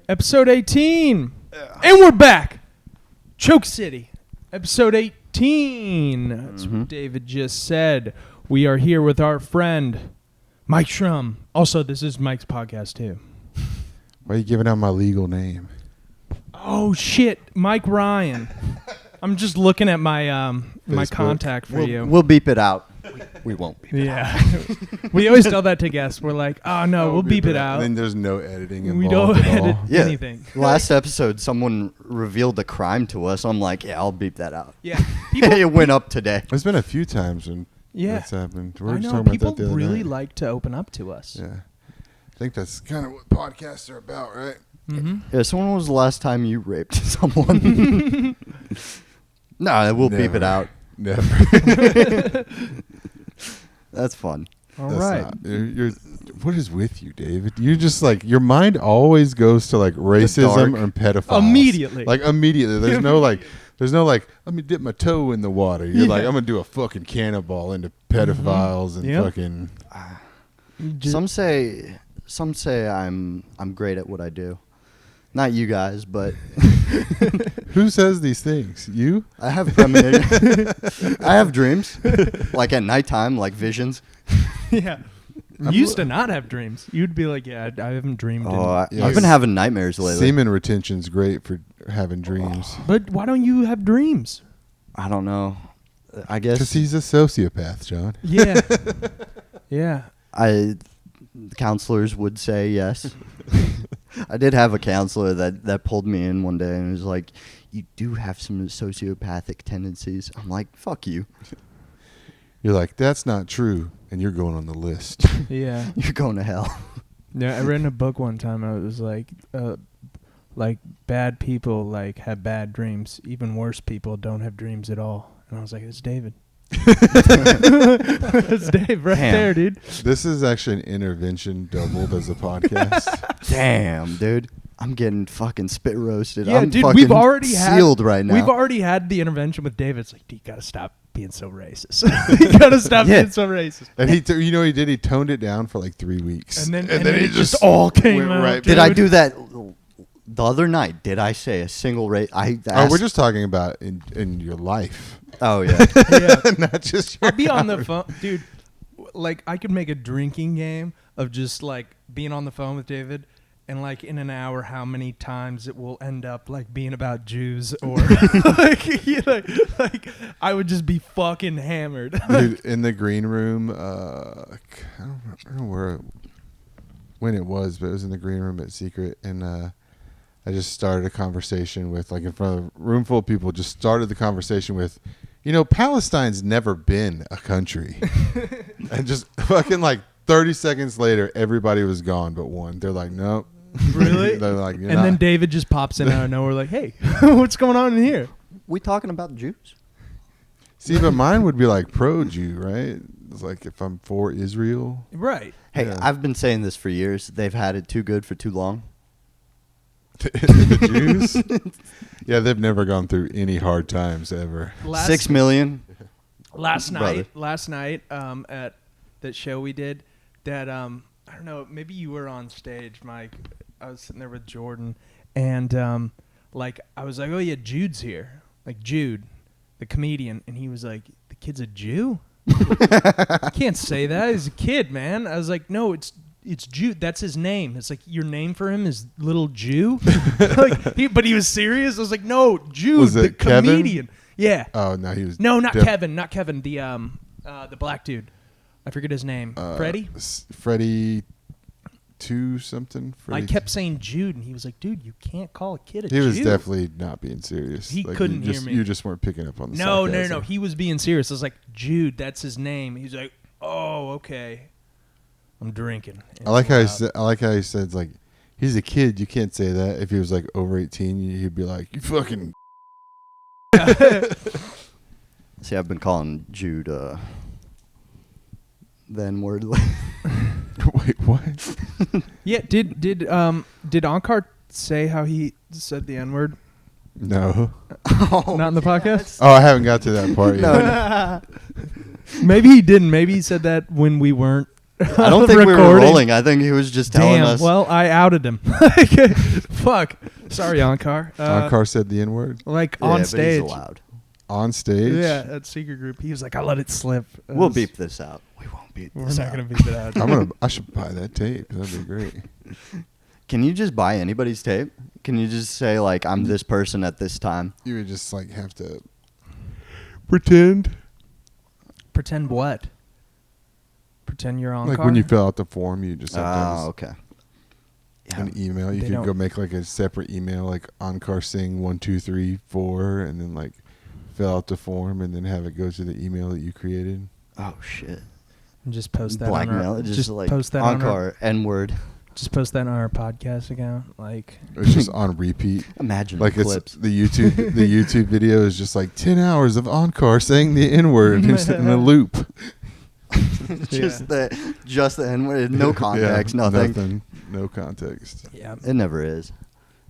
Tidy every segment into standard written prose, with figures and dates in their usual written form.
Episode 18. And we're back. Choke City. Episode 18. That's what David just said. We are here with our friend, Mike Shrum. Also, this is Mike's podcast, too. Why are you giving out my legal name? Oh, shit. Mike Ryan. I'm just looking at my my contact for you. We'll beep it out. We won't beep it out. Yeah. We always tell that to guests. We're like, oh, no, we'll beep it out. And then there's no editing involved. We don't at edit all. anything. Last episode, someone revealed a crime to us. I'm like, yeah, I'll beep that out. Yeah. People, It went up today. There's been a few times when that's happened. I know. Talking People about that the other really night. like to open up to us. Yeah. I think that's kind of what podcasts are about, right? Mm-hmm. Yeah, so when was the last time you raped someone? No, we'll beep it out. Never. That's fun. All That's right. not- you're, what is with you, David? You're just like, your mind always goes to like racism or pedophiles. Immediately. Like immediately. There's no like, let me dip my toe in the water. You're like, I'm going to do a fucking cannonball into pedophiles and fucking. Some say I'm great at what I do. Not you guys, but Who says these things? You? I have premonition. I have dreams, like at nighttime, like visions. Yeah. You used to not have dreams. You'd be like, yeah, I haven't dreamed. I've Yes. been having nightmares lately. Semen retention's great for having dreams. But why don't you have dreams? I don't know. I guess Because he's a sociopath, John. Yeah. Yeah. Counselors would say yes. I did have a counselor that pulled me in one day and was like, you do have some sociopathic tendencies. I'm like, fuck you. You're like, that's not true, and you're going on the list. Yeah. You're going to hell. Yeah. I read in a book one time. It was like bad people like have bad dreams. Even worse people don't have dreams at all. And I was like, it's David. It's Dave right there, dude. This is actually an intervention doubled as a podcast. Damn, dude. I'm getting fucking spit roasted. Yeah, I'm dude, fucking we've already sealed right now. We've already had the intervention with David. It's like, dude, you gotta stop being so racist. You gotta stop being so racist. And he did. He toned it down for like 3 weeks, And then it just all came went out. right dude. Did I do that the other night? Did I say a single rate? Oh, we're just talking about in your life. Oh, yeah. Yeah. Not just your I'd be on the phone, dude. Like, I could make a drinking game of just like being on the phone with David, and like in an hour, how many times it will end up like being about Jews or like I would just be fucking hammered. Dude, in the green room. I don't know when it was, but it was in the green room at Secret, and I just started a conversation with, like, in front of a room full of people. Just started the conversation with, Palestine's never been a country, and just fucking like 30 seconds later, everybody was gone but one. They're like, nope. Really? They're like, and then David just pops in out of nowhere, like, "Hey, what's going on in here?" We talking about Jews? See, but mine would be like pro-Jew, right? It's like if I'm for Israel. Right. Hey, Yeah. I've been saying this for years. They've had it too good for too long. The Jews? Yeah, they've never gone through any hard times ever. 6 million. Last Brother. night, at that show we did, that I don't know, maybe you were on stage, Mike. I was sitting there with Jordan, and like I was like, "Oh yeah, Jude's here." Like Jude, the comedian, and he was like, "The kid's a Jew?" You can't say that. He's a kid, man. I was like, "No, it's Jude. That's his name. It's like your name for him is Little Jew." But he was serious. I was like, "No, Jude, Was the it Kevin? comedian." Yeah. Oh no, he was No, not Kevin. Not Kevin. The black dude. I forget his name. Freddie? Freddie 2 something. I kept saying Jude, and he was like, "Dude, you can't call a kid a Jew." He was definitely not being serious. He Like, couldn't you hear me. You just weren't picking up on the No. sarcasm. He was being serious. I was like, "Jude, that's his name." He's like, "Oh, okay." I'm drinking. I like how he said, it's like, he's a kid. You can't say that. If he was like over 18, he'd be like, "You fucking." See, I've been calling Jude the N-word. Wait, what? Yeah. Did Onkar say how he said the N-word? No. Not in the podcast. Oh, I haven't got to that part yet. No. Maybe he didn't. Maybe he said that when we weren't I don't think we were rolling. I think he was just telling us. Well, I outed him. Fuck. Sorry, Ankar. Ankar said the N word Like Yeah, on but stage. he's allowed. on stage. Yeah, at secret group. He was like, I let it slip. We'll beep this out. We won't beep We're this not out. going to beep it out. I should buy that tape. That'd be great. Can you just buy anybody's tape? Can you just say, like, I'm this person at this time? You would just like have to pretend. Pretend what? Pretend you're on Like when you fill out the form, you just have to have Oh, okay. Yeah. an email. You They could go don't- make like a separate email, like Ankar Singh 1 2 3 4, and then like fill out the form, and then have it go to the email that you created. Oh, shit. And just post that Blackmail. on our, Just like post that on our, Ankar, N-word. just post that on our podcast account. Like, It's just on repeat. Imagine Like the clips. it's the YouTube video is just like 10 hours of Ankar saying the N word in a loop. just the N-word. No context, Yeah, nothing. No context. yeah. It never is.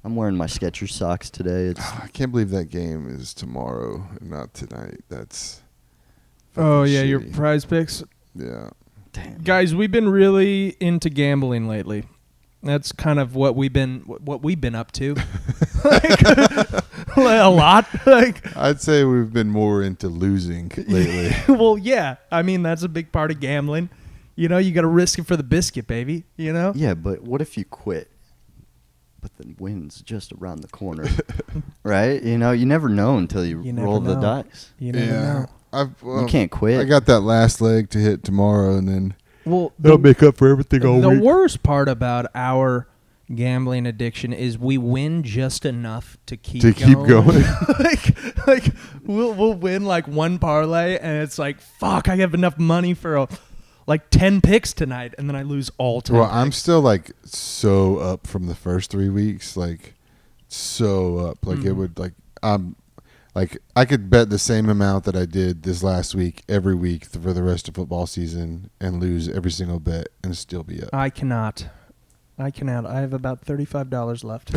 I'm wearing my Skechers socks today. It's I can't believe that game is tomorrow and not tonight. That's Oh, fucking yeah, your shitty. prize picks. Yeah. damn. Guys, we've been really into gambling lately. That's kind of what we've been up to. Like, a lot. Like, I'd say we've been more into losing lately. well, yeah. I mean, that's a big part of gambling. You know, you got to risk it for the biscuit, baby. You know? Yeah, but what if you quit? But the win's just around the corner, right? You know, you never know until you You never roll the know. dice. You never know. You can't quit. I got that last leg to hit tomorrow, and then Well, that'll make up for everything all the week. worst part about our gambling addiction is we win just enough to keep going. like we'll win like one parlay, and it's like, fuck, I have enough money for like 10 picks tonight, and then I lose all 10 Well, picks. I'm still like so up from the first 3 weeks, like so up. Like it would like I could bet the same amount that I did this last week every week for the rest of football season and lose every single bet and still be up. I cannot. I have about $35 left.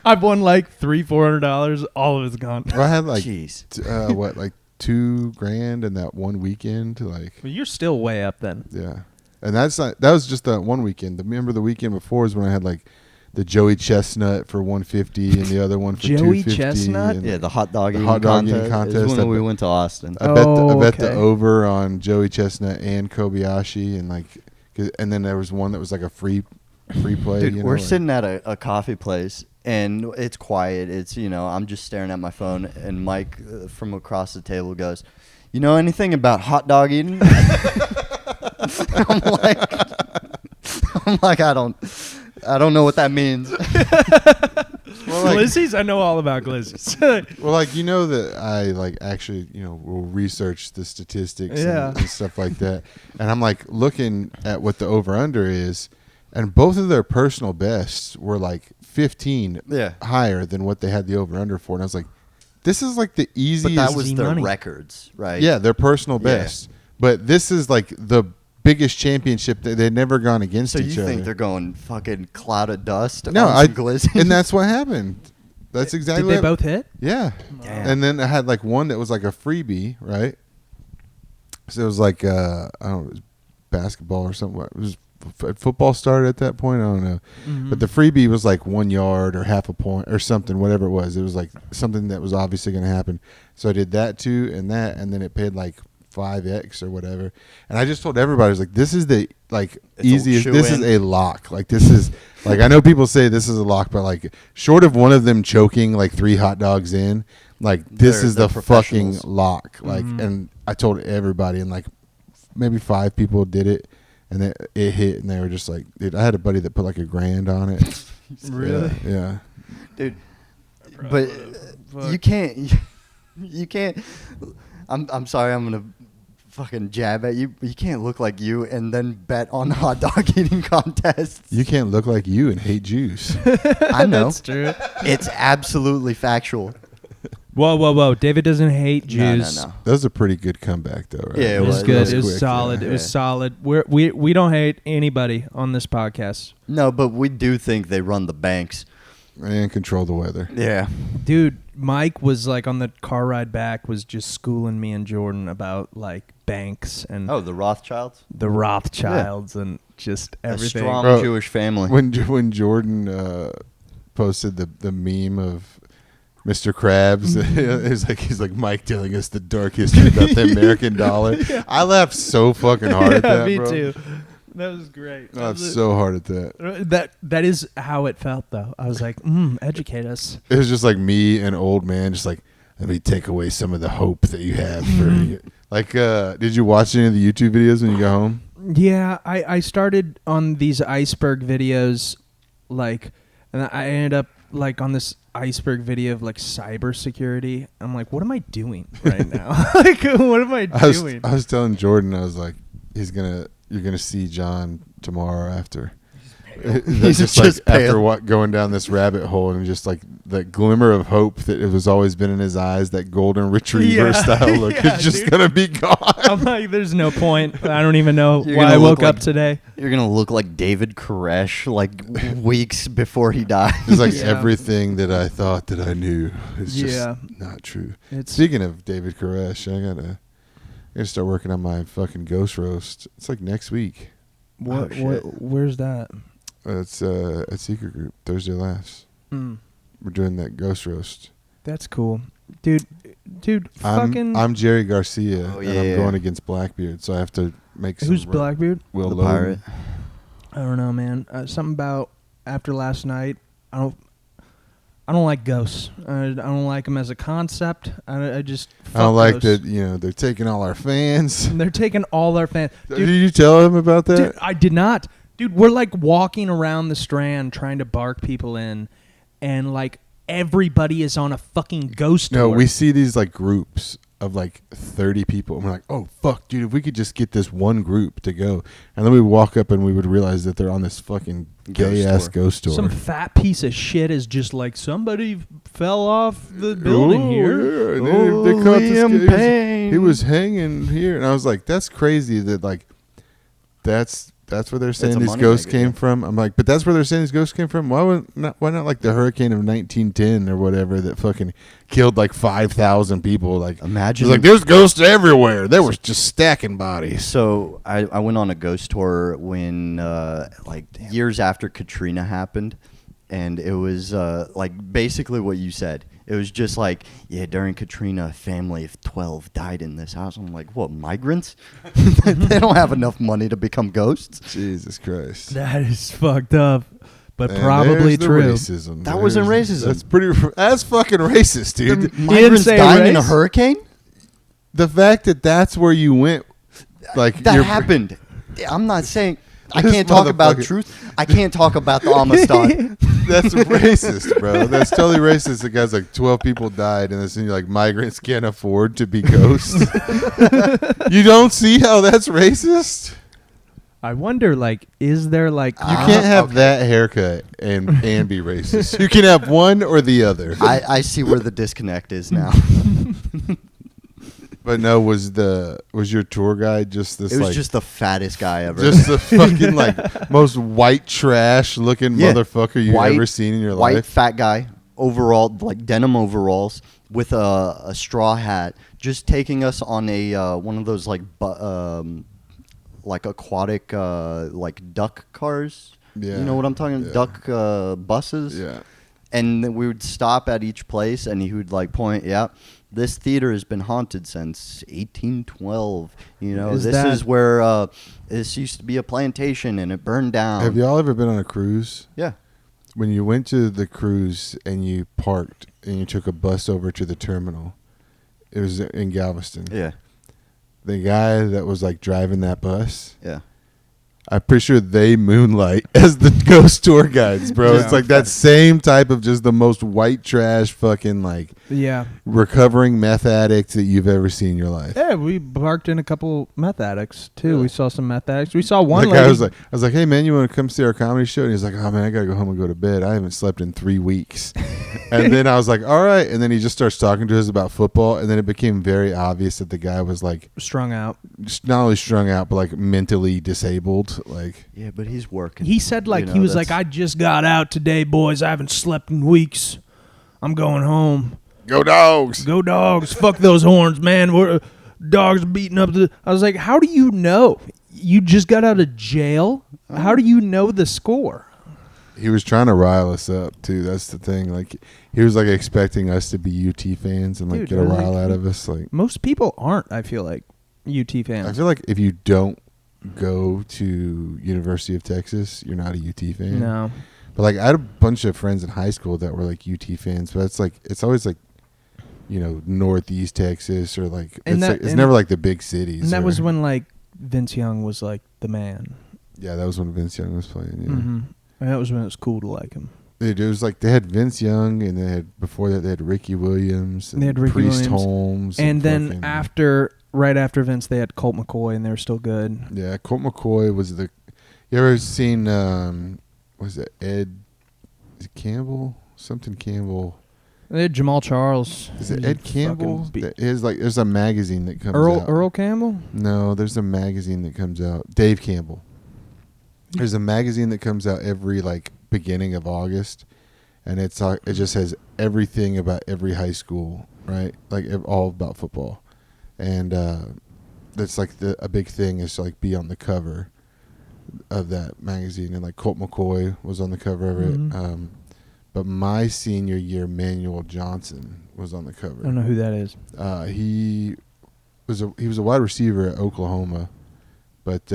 I've won like $300-$400. All of it's gone. Well, I had like Jeez. what, like $2,000 in that one weekend. Like, Well, you're still way up then. yeah, and that was just that one weekend. Remember the weekend before is when I had like the Joey Chestnut for 150 and the other one for Joey 250. Chestnut? and Yeah, the hot dog The eating hot dog contest. eating contest, Is I when we bet- went to Austin. I bet the okay. over on Joey Chestnut and Kobayashi, and like, and then there was one that was like a free play. Dude, you know, we're like- sitting at a coffee place, and it's quiet. It's, you know, I'm just staring at my phone, and Mike from across the table goes, "You know anything about hot dog eating?" I'm like, I don't know what that means. Well, like, Glizzies? I know all about glizzies. well, like, you know that I like actually, you know, will research the statistics Yeah. and stuff like that, and I'm like looking at what the over under is, and both of their personal bests were like 15 Yeah. higher than what they had the over under for, and I was like, this is like the But easiest. that was Easy their money. records, right? Yeah, their personal Yeah. best. But this is like the biggest championship that they'd never gone against So you each think other. they're going fucking cloud of dust No, on some glizzy? and that's what happened. That's exactly Did they what both hit? Yeah. Damn. And then I had like one that was like a freebie, right? So it was like I don't know, it was basketball or something. It was football started at that point. I don't know. Mm-hmm. But the freebie was like 1 yard or half a point or something, whatever it was. It was like something that was obviously going to happen. So I did that too and that, and then it paid like 5x or whatever. And I just told everybody, I was like, this is the like It's a easiest. This is shoe-in. a lock. Like this is like, I know people say this is a lock, but like short of one of them choking like 3 hot dogs in, like this They're- is they're the fucking professionals. lock. Like, Mhm. and I told everybody, and like maybe 5 people did it, and it hit, and they were just like, dude, I had a buddy that put like $1,000 on it. Really? Yeah. Dude, but Fuck. you can't. You can't. I'm sorry. I'm gonna fucking jab at you. But you can't look like you and then bet on hot dog eating contests. You can't look like you and hate Jews. I know. That's true. It's absolutely factual. Whoa. David doesn't hate Jews. No. That was a pretty good comeback, though, right? Yeah, It was was. good. It was It was quick, solid. yeah. It was solid. We don't hate anybody on this podcast. No, but we do think they run the banks. And control the weather. Yeah. Dude, Mike was like on the car ride back was just schooling me and Jordan about like banks and Oh, the Rothschilds? the Rothschilds and just A everything. strong Bro, Jewish family. When Jordan posted the meme of Mr. Krabs, he's like Mike telling us the dark history about the American dollar. I laughed so fucking hard at that, me bro. too. That was great. I laughed so hard at that. That is how it felt though. I was like, educate us. It was just like me, an old man, just like, let me take away some of the hope that you have for you. Like, did you watch any of the YouTube videos when you got home? Yeah, I started on these iceberg videos, like, and I ended up like on this iceberg video of like cybersecurity. I'm like, what am I doing right now? Like, what am I doing? I was telling Jordan, I was like, you're gonna see John tomorrow after. He's just just like after pale. what going down this rabbit hole and just like that glimmer of hope that it was always been in his eyes, that golden retriever style look Yeah, is just dude. gonna be gone. I'm like, there's no point. I don't even know You're why gonna I look woke up like- today. You're going to look like David Koresh like weeks before he dies. It's like Yeah. everything that I thought that I knew is just Yeah. not true. It's Speaking of David Koresh, I gotta start working on my fucking ghost roast. It's like next week. what? Oh, shit. Where's that? It's at Secret Group Thursday Laughs. Mm, We're doing that ghost roast. that's cool, dude. I'm Jerry Garcia, Oh, and I'm yeah. going against Blackbeard, so I have to make some. Who's Blackbeard? Will The Logan. pirate. I don't know, man. Something about after last night. I don't like ghosts. I don't like them as a concept. I just. I don't fuck like ghosts. that. They're taking all our fans. They're taking all our fans. Did you tell him about that? Dude, I did not. Dude, we're like walking around the Strand trying to bark people in, and like everybody is on a fucking ghost No, tour. we see these like groups of like 30 people, and we're like, oh fuck, dude, if we could just get this one group to go, and then we walk up and we would realize that they're on this fucking gay ass ghost tour. Some fat piece of shit is just like somebody fell off the building Oh, here. yeah, and they caught this Liam guy. Payne. He was hanging here, and I was like, that's crazy that like that's where they're saying a these money ghosts maker, came yeah. from. I'm like, but that's where they're saying these ghosts came from. Why not like the hurricane of 1910 or whatever that fucking killed like 5,000 people? Like, Imagine. it's like there's ghosts everywhere. They were just stacking bodies. So I went on a ghost tour when years after Katrina happened, and it was like basically what you said. It was just like, yeah, during Katrina, a family of 12 died in this house. I'm like, what, migrants? They don't have enough money to become ghosts. Jesus Christ. That is fucked up, but And probably there's the true. Racism. That wasn't racism. That's fucking racist, dude. Migrants say dying in a race? hurricane? The fact that that's where you went, like That you're- happened. I'm not saying I This can't talk about motherfucker- truth. I can't talk about the Amistad. That's racist, bro. That's totally racist. The guy's like 12 people died, and then you're like migrants can't afford to be ghosts. You don't see how that's racist? I wonder, like, is there like You can't have that haircut and be racist. You can have one or the other. I see where the disconnect is now. But no, was your tour guide just this It was like just the fattest guy ever. just the fucking like most white trash looking Yeah. motherfucker you've White- ever seen in your white life? fat guy, overall like denim overalls with a straw hat, just taking us on a one of those like aquatic like duck cars. Yeah. You know what I'm talking? Yeah. Duck buses. Yeah. And then we would stop at each place, and he would like point, yeah, this theater has been haunted since 1812. You know, Is this that- is where this used to be a plantation, and it burned down. Have y'all ever been on a cruise? Yeah. When you went to the cruise and you parked and you took a bus over to the terminal, it was in Galveston. Yeah. The guy that was like driving that bus, Yeah. I'm pretty sure they moonlight as the ghost tour guides, bro. Yeah. It's like that same type of just the most white trash fucking like yeah. recovering meth addict that you've ever seen in your life. Yeah, we barked in a couple meth addicts too. Really? We saw some meth addicts. We saw one The lady. guy was like, hey man, you want to come see our comedy show? And he's like, oh man, I gotta go home and go to bed. I haven't slept in 3 weeks. And then I was like, all right. And then he just starts talking to us about football. And then it became very obvious that the guy was like Strung out. not only strung out, but like mentally disabled. Like, Yeah, but he's working. He said like You know, he was like, that's- I just got out today, boys. I haven't slept in weeks. I'm going home. go dogs. Go dogs. Fuck those horns, man. We're dogs beating up the. I was like, how do you know? You just got out of jail. How do you know the score? He was trying to rile us up too. That's the thing. Like, he was like expecting us to be UT fans and like Dude, get a like, rile out of us. Like, Most people aren't. I feel like UT I fans. feel like if you don't go to University of Texas, you're not a UT fan. No. But like, I had a bunch of friends in high school that were like UT fans, but it's like it's always like, you know, Northeast Texas or like And it's, that- like, it's and- never like the big cities. And that or- was when like Vince Young was like the man. yeah, that was when Vince Young was playing. Yeah. Mm-hmm. And that was when it was cool to like him. It was like they had Vince Young, and they had before that they had Ricky Williams, and They had Ricky Priest Williams. Holmes, And then fucking- right after Vince, they had Colt McCoy, and they were still good. yeah, Colt McCoy was the. You ever seen? Was it Ed? Is it Campbell? Something Campbell. They had Jamal Charles. Is it He Ed fucking Campbell? beat- That is like there's a magazine that comes out. Earl Campbell? No, there's a magazine that comes out. Dave Campbell. There's a magazine that comes out every like beginning of August, and it just has everything about every high school, right? Like all about football, and that's like a big thing is to like be on the cover of that magazine, and like Colt McCoy was on the cover of it. Mhm. But my senior year, Manuel Johnson was on the cover. I don't know who that is. He was a wide receiver at Oklahoma, but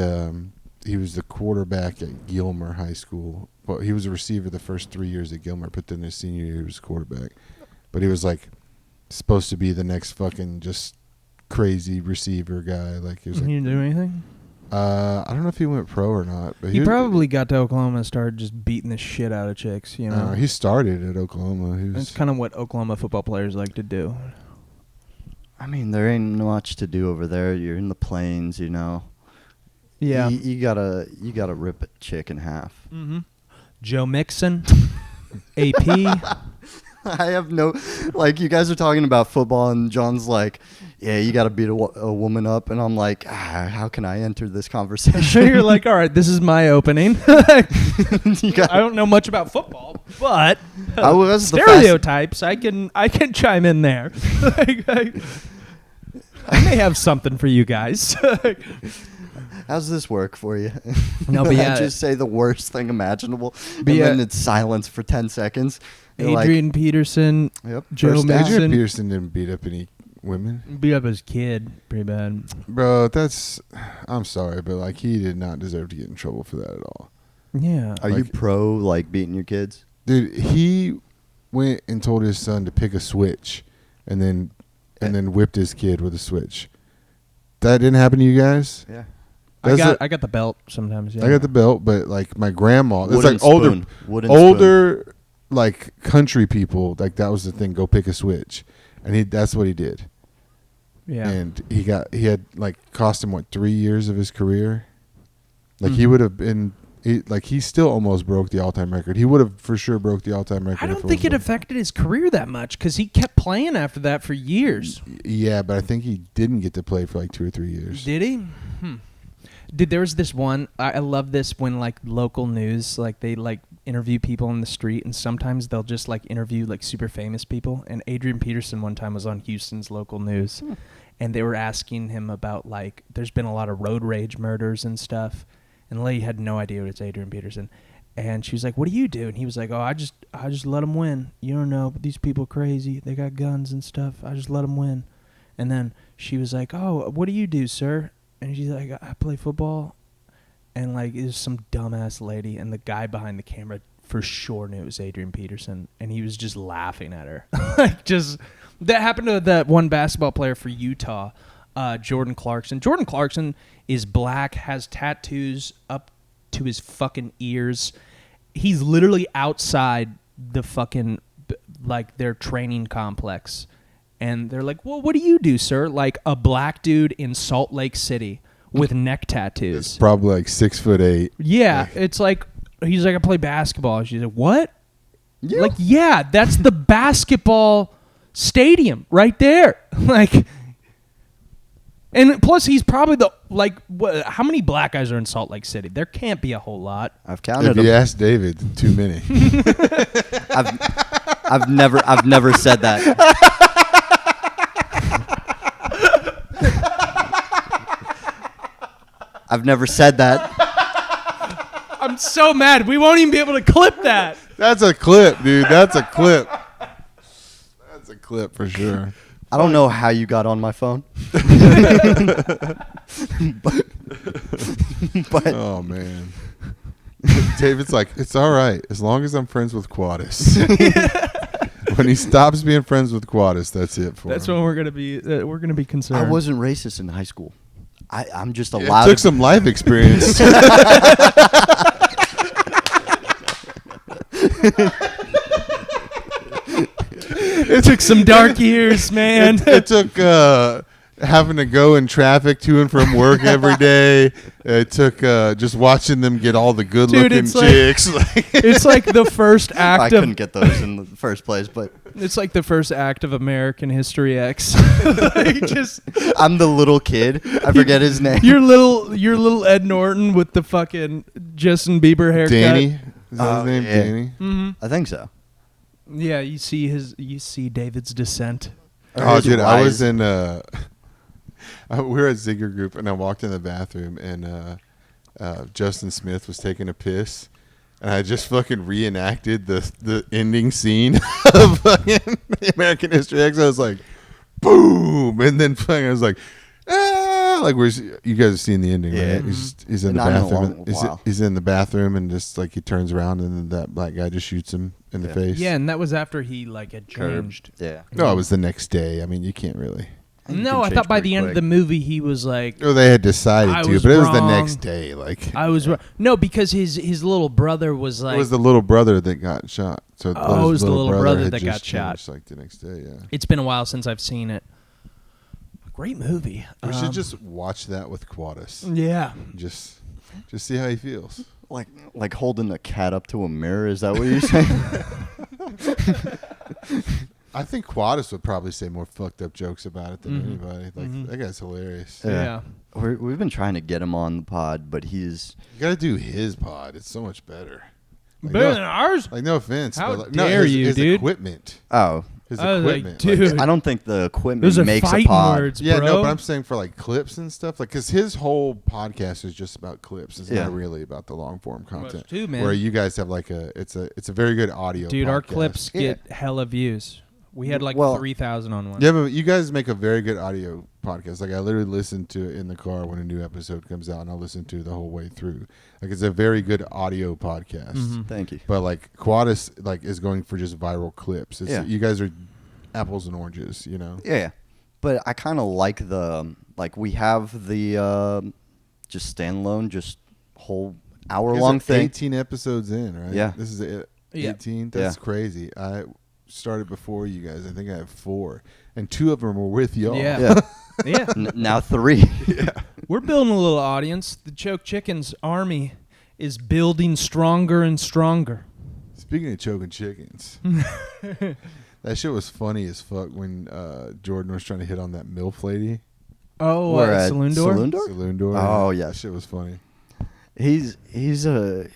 he was the quarterback at Gilmer High School. Well, he was a receiver the first 3 years at Gilmer, but then his senior year he was quarterback. But he was like supposed to be the next fucking just crazy receiver guy. Like he was He like, didn't do anything? I don't know if he went pro or not, but He probably got to Oklahoma and started just beating the shit out of chicks, you know? he started at Oklahoma. He That's was kind of what Oklahoma football players like to do. I mean, there ain't much to do over there. You're in the plains, you know. Yeah. You gotta rip a chick in half. Mm-hmm. Joe Mixon, AP. I have no, like, you guys are talking about football, and John's like, yeah, you got to beat a woman up. And I'm like, how can I enter this conversation? You're like, all right, this is my opening. You got, I don't know much about football, but I was the stereotypes, I can chime in there. I may have something for you guys. How's this work for you? No, but yeah. Just say the worst thing imaginable, and But yeah. then it's silence for 10 seconds. You're Adrian Peterson like, yep, Joe first down. Mixon. Adrian Peterson didn't beat up any women. beat up his kid pretty bad. Bro, I'm sorry, but like he did not deserve to get in trouble for that at all. Yeah. Are you Like- pro, like, beating your kids? Dude, he went and told his son to pick a switch and then whipped his kid with a switch. That didn't happen to you guys? Yeah. I got the belt sometimes. Yeah. I got the belt, but like my grandma, it's Wooden like older Wooden spoon. like country people, like that was the thing, go pick a switch. And that's what he did. Yeah. And he had like cost him 3 years of his career. Like he Mhm. would have been he still almost broke the all-time record. He would have for sure broke the all-time record. I if don't think it was affected his career that much because he kept playing after that for years. yeah, but I think he didn't get to play for like 2 or 3 years. Did he? Dude, there was this one. I love this when like local news, like they like interview people on the street, and sometimes they'll just like interview like super famous people. And Adrian Peterson one time was on Houston's local news, and they were asking him about like there's been a lot of road rage murders and stuff, and the lady had no idea it's Adrian Peterson. And she was like, "What do you do?" And he was like, "Oh, I just let them win. You don't know, but these people crazy. They got guns and stuff. I just let them win." And then she was like, "Oh, what do you do, sir?" And she's like, "I play football." And like, it was some dumbass lady, and the guy behind the camera for sure knew it was Adrian Peterson, and he was just laughing at her. Like, just that happened to that one basketball player for Utah, Jordan Clarkson. Jordan Clarkson is black, has tattoos up to his fucking ears. He's literally outside the fucking like their training complex. And they're like, "Well, what do you do, sir?" Like a black dude in Salt Lake City with neck tattoos. Probably like 6'8". Yeah, it's like he's like, "I play basketball." She's like, "What?" Yeah. Like, yeah, that's the basketball stadium right there. Like, and plus he's probably how many black guys are in Salt Lake City? There can't be a whole lot. I've counted If them. you ask David, too many. I've never said that. I've never said that. I'm so mad. We won't even be able to clip that. That's a clip, dude. That's a clip. That's a clip for sure. I don't know how you got on my phone. but Oh man. David's like, it's all right as long as I'm friends with Quadis. When he stops being friends with Quadis, that's it for That's him. when we're gonna be concerned. I wasn't racist in high school. I'm just It allowed took to some life experience. It took some dark years, man. It took having to go in traffic to and from work every day. It took just watching them get all the good-looking it's like- chicks. It's like the first I act couldn't of get those in the first place, but it's like the first act of American History X. Like, just I'm the little kid. I forget his name. your little Ed Norton with the fucking Justin Bieber haircut. Danny, is that Oh, his name? yeah. Danny. Mm-hmm. I think so. Yeah, you see David's descent. Oh, His dude, I was rise. in. We were at Zigger Group, and I walked in the bathroom, and Justin Smith was taking a piss, and I just fucking reenacted the ending scene of fucking American History X. I was like, boom, and then fucking I was like, ah, like you guys have seen the ending, Yeah. right? He's in the Not in a bathroom. long while. He's in the bathroom, and just like he turns around, and then that black guy just shoots him in the Yeah. face. Yeah, and that was after he had Curb. changed. Yeah. No, it was the next day. I mean, you can't really. You No, can I change thought by pretty the end of quick. the movie he was like, Oh, they had decided I to, was but it was the wrong. next day. Like I was wrong. No, because his little brother was like, it was the little brother that got shot. So Oh, it was the little brother had that got just shot. changed, like the next day. Yeah, it's been a while since I've seen it. Great movie. we should just watch that with Quadis. Yeah. Just see how he feels. Like holding a cat up to a mirror. Is that what you're saying? I think Quadis would probably say more fucked up jokes about it than Mhm. anybody. Like Mhm. that guy's hilarious. Yeah. We've been trying to get him on the pod, but he's You got to do his pod. It's so much better. Like, Better no, than ours? like no offense, How but like, no, dare his, you, his dude. equipment. I His was like, equipment. dude. I don't think the equipment Those are makes a fighting pod. words, Yeah, bro. no, but I'm saying for like clips and stuff, like because his whole podcast is just about clips. It's Yeah. not really about the long form content. too, man. Where you guys have like it's a very good audio. Dude, our podcast. clips Yeah. get hella views. We had like Well- 3,000 on one. Yeah, but you guys make a very good audio podcast. Like I literally listen to it in the car when a new episode comes out, and I'll listen to it the whole way through. Like it's a very good audio podcast. Mhm. Thank you. But like Quadis, like is going for just viral clips. It's, Yeah. You guys are apples and oranges, you know. Yeah, but I kind of like we have the just standalone, just whole hour long You guys are thing. 18 episodes in, right? Yeah. This is it. Yeah. 18. That's Yeah. crazy. I started before you guys. I think I have 4, and 2 of them were with y'all. Yeah. Yeah. Yeah. Now 3. We're building a little audience. The Choke Chickens army is building stronger and stronger. Speaking of choking chickens, that shit was funny as fuck when Jordan was trying to hit on that MILF lady. Oh, We're at Saloon Door? Saloon Door? Saloon door. Oh, That yes. shit was funny. He's a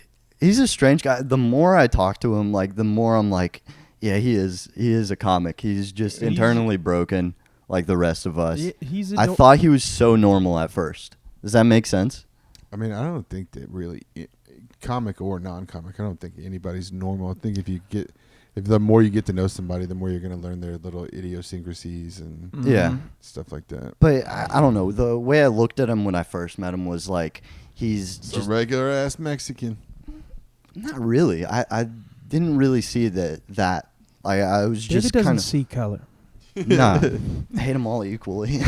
strange guy. The more I talk to him, like the more I'm like, yeah, he is a comic. He's just He's- internally broken like the rest of us. He's a I thought he was so normal at first. Does that make sense? I mean, I don't think that really, comic or non-comic, I don't think anybody's normal. I think if the more you get to know somebody, the more you're going to learn their little idiosyncrasies and Yeah. Mhm. stuff like that. But I don't know. The way I looked at him when I first met him was like he's It's just a regular ass Mexican. not really. I didn't really see that. I was David just doesn't kind of see color. nah. I hate them all equally.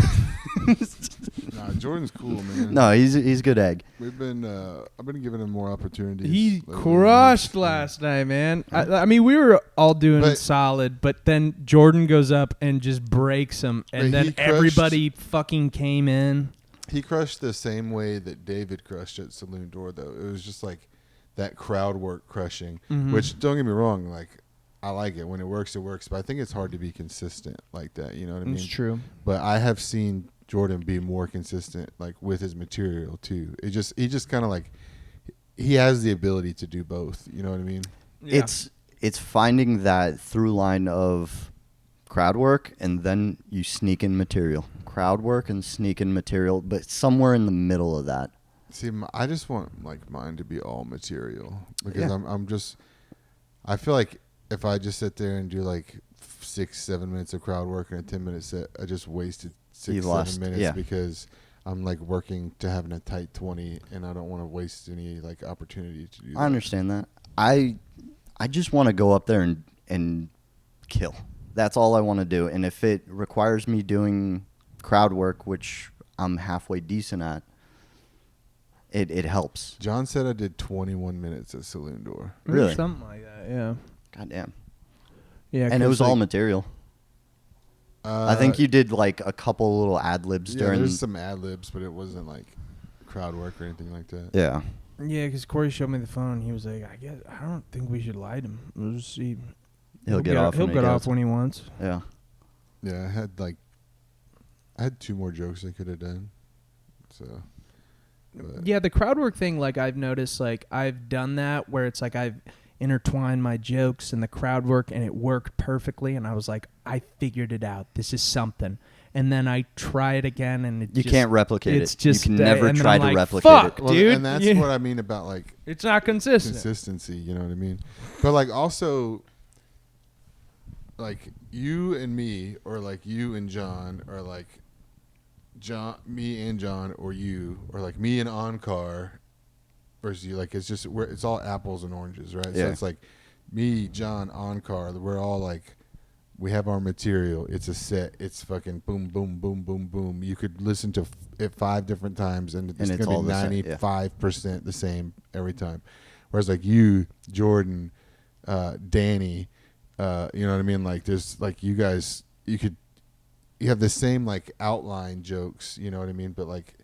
Nah, Jordan's cool, man. No, he's a good egg. I've been giving him more opportunities. He lately. crushed last night, man. I mean, we were all doing But- solid, but then Jordan goes up and just breaks him, and But then he crushed- everybody fucking came in. He crushed the same way that David crushed at Saloon Door, though. It was just like that crowd work crushing. Mhm. Which, don't get me wrong, like I like it. When it works, but I think it's hard to be consistent like that. You know what I mean? It's true. But I have seen Jordan be more consistent, like with his material too. He just kind of like he has the ability to do both. You know what I mean? Yeah. It's finding that through line of crowd work and then you sneak in material. Crowd work and sneak in material, but somewhere in the middle of that. See, I just want like mine to be all material because Yeah. I feel like if I just sit there and do like 6-7 minutes of crowd work and a 10-minute set, I just wasted 6-7 minutes yeah. because I'm like working to having a tight 20 and I don't want to waste any like opportunity to do that. I understand that. I just want to go up there and kill. That's all I want to do. And if it requires me doing crowd work, which I'm halfway decent at, it helps. John said I did 21 minutes at Saloon Door. Really? Something like that, yeah. Goddamn. Yeah, And it was all like, material. I think you did like a couple little ad libs during. There's some ad libs, but it wasn't like crowd work or anything like that. Yeah. Yeah, because Corey showed me the phone. He was like, I don't think we should light him. We'll just see. He'll get off. He'll when get he off goes. when he wants. Yeah. Yeah, I had 2 more jokes I could have done. So. But Yeah, the crowd work thing, like I've noticed, like I've done that where it's like I've intertwined my jokes and the crowd work and it worked perfectly. And I was like, I figured it out. This is something. And then I try it again and You can't replicate it's it. just, you can never and then try I'm to like, replicate fuck, it. Well, dude. and that's Yeah. what I mean about like It's not consistent. consistency, you know what I mean? But like also like you and me or like you and John or like me and John or you or like me and Onkar versus you, like it's all apples and oranges, right? Yeah. So it's like me, John, Onkar, we're all like we have our material. It's a set. It's fucking boom, boom, boom, boom, boom. You could listen to it 5 different times, and it's it's going all to be the same, 95% the same every time. Whereas like you, Jordan, Danny, you know what I mean? Like there's like you guys, you have the same like outline jokes, you know what I mean? But like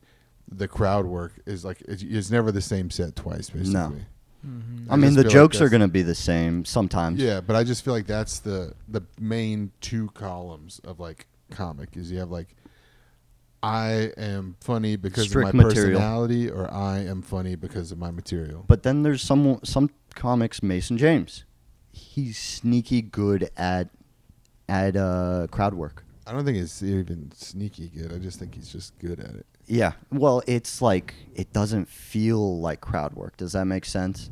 the crowd work is like it's never the same set twice, basically. No. Mm-hmm. I mean, just the feel like jokes are that's- going to be the same sometimes. Yeah, but I just feel like that's the main 2 columns of like comic is you have like I am funny because Strict of my material. personality or I am funny because of my material. But then there's some comics, Mason James. He's sneaky good at crowd work. I don't think it's even sneaky good. I just think he's just good at it. Yeah. Well, it's like it doesn't feel like crowd work. Does that make sense?